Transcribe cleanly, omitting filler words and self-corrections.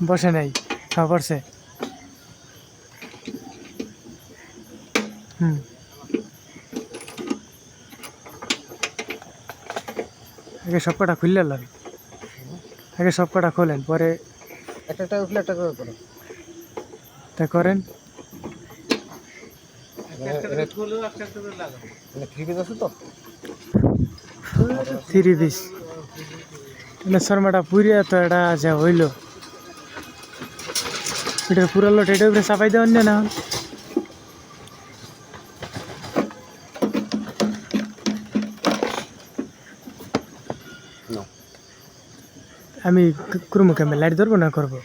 বসে নাই, হ্যাঁ পড়ছে। আগে সব কটা খুললে লন, আগে সব কটা খোলেন, পরে একটা একটা উঠলে একটা করে করো। তা করেন। থ্রি পিস আছে তো? থ্রি পিস শর্মাটা পুরিয়া তো এটা যা হইল, এটার পুরা লোট এটা উপরে চাপাই দেওয়ার না। আমি কুরমুখে লাইট ধরবো না করবো।